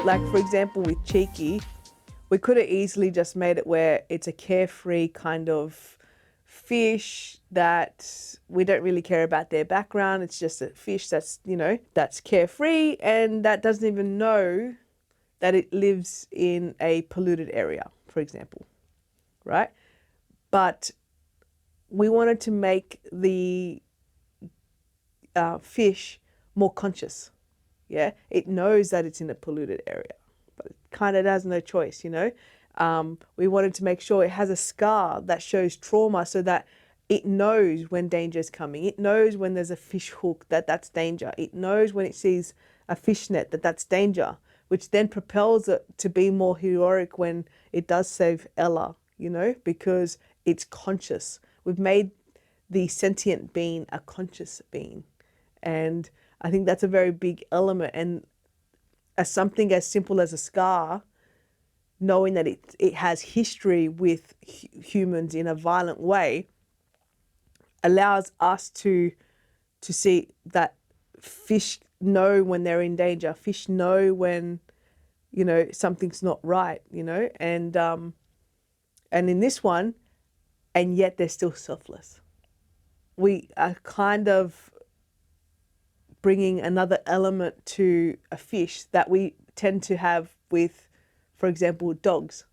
Like, for example, with Cheeky, we could have easily just made it where it's a carefree kind of fish that we don't really care about their background. It's just a fish that's, that's carefree and that doesn't even know that it lives in a polluted area, for example, right? But we wanted to make the fish more conscious. Yeah, it knows that it's in a polluted area, but it kind of has no choice, We wanted to make sure it has a scar that shows trauma so that it knows when danger is coming. It knows when there's a fish hook that's danger. It knows when it sees a fish net that's danger, which then propels it to be more heroic when it does save Ella, because it's conscious. We've made the sentient being a conscious being. And I think that's a very big element. And as something as simple as a scar, knowing that it has history with humans in a violent way, allows us to see that fish know when they're in danger. Fish know when, something's not right, and in this one, and yet they're still selfless. We are kind of bringing another element to a fish that we tend to have with, for example, dogs,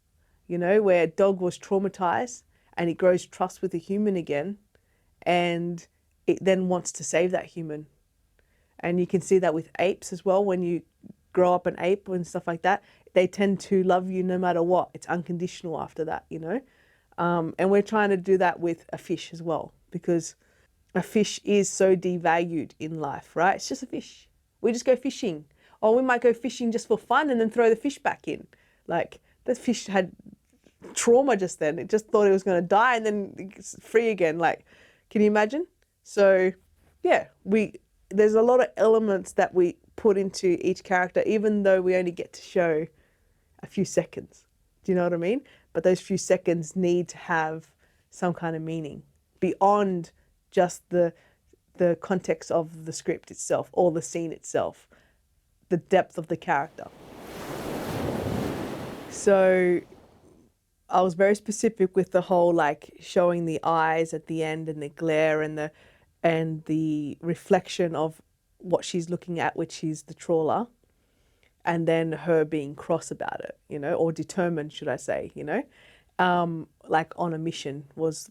where a dog was traumatized and it grows trust with a human again, and it then wants to save that human. And you can see that with apes as well. When you grow up an ape and stuff like that, they tend to love you no matter what. It's unconditional after that, and we're trying to do that with a fish as well, because a fish is so devalued in life, right? It's just a fish. We just go fishing. Or we might go fishing just for fun and then throw the fish back in. Like, the fish had trauma just then. It just thought it was going to die and then it's free again. Like, can you imagine? So, yeah, there's a lot of elements that we put into each character, even though we only get to show a few seconds. Do you know what I mean? But those few seconds need to have some kind of meaning beyond just the context of the script itself or the scene itself, the depth of the character. So I was very specific with the whole, like, showing the eyes at the end and the glare and the reflection of what she's looking at, which is the trawler, and then her being cross about it, or determined, should I say, like on a mission was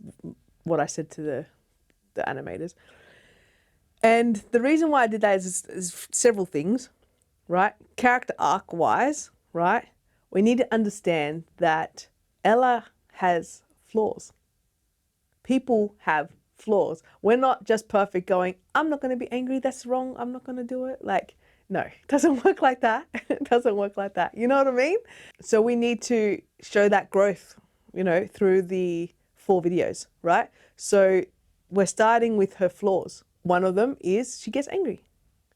what I said to the animators. And the reason why I did that is several things, right? Character arc wise, right? We need to understand that Ella has flaws. People have flaws. We're not just perfect going, I'm not going to be angry, that's wrong, I'm not going to do it. Like, no, it doesn't work like that. It doesn't work like that. You know what I mean? So we need to show that growth, through the 4 videos, right? So we're starting with her flaws. One of them is she gets angry.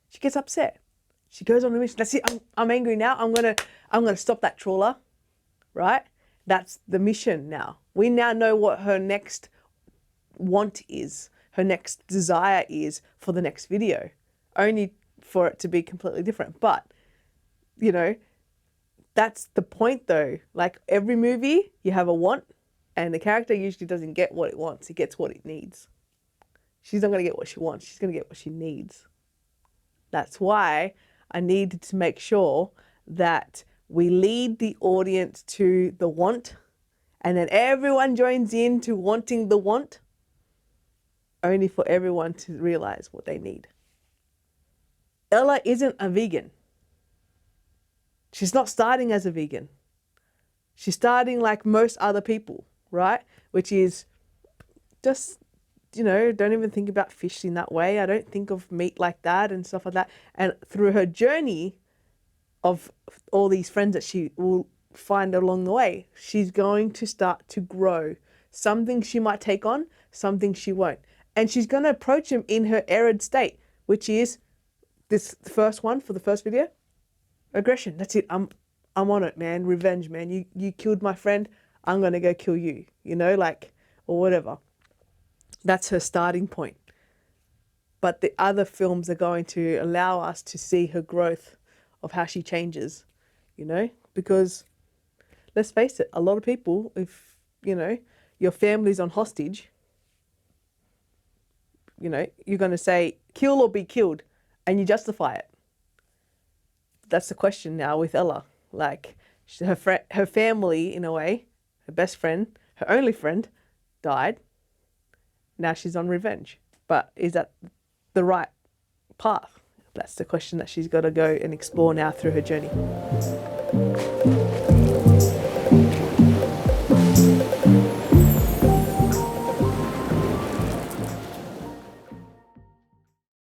She gets upset. She goes on a mission. That's it. I'm angry now. I'm gonna stop that trawler, right? That's the mission now. We now know what her next want is, her next desire is for the next video, only for it to be completely different. But, that's the point though. Like, every movie, you have a want, and the character usually doesn't get what it wants. It gets what it needs. She's not going to get what she wants. She's going to get what she needs. That's why I needed to make sure that we lead the audience to the want, and then everyone joins in to wanting the want, only for everyone to realize what they need. Ella isn't a vegan. She's not starting as a vegan. She's starting like most other people, right? Which is just, don't even think about fish in that way. I don't think of meat like that and stuff like that. And through her journey of all these friends that she will find along the way, she's going to start to grow. Some things she might take on, some things she won't. And she's going to approach them in her arid state, which is this first one for the first video. Aggression. That's it. I'm on it, man. Revenge, man. You killed my friend. I'm going to go kill you, or whatever. That's her starting point. But the other films are going to allow us to see her growth of how she changes you know, because let's face it, a lot of people, if, you know, your family's on hostage, you know, you're going to say, kill or be killed, and you justify it. That's the question now with Ella. Like, her family, in a way, her best friend, her only friend, died. Now she's on revenge. But is that the right path? That's the question that she's got to go and explore now through her journey.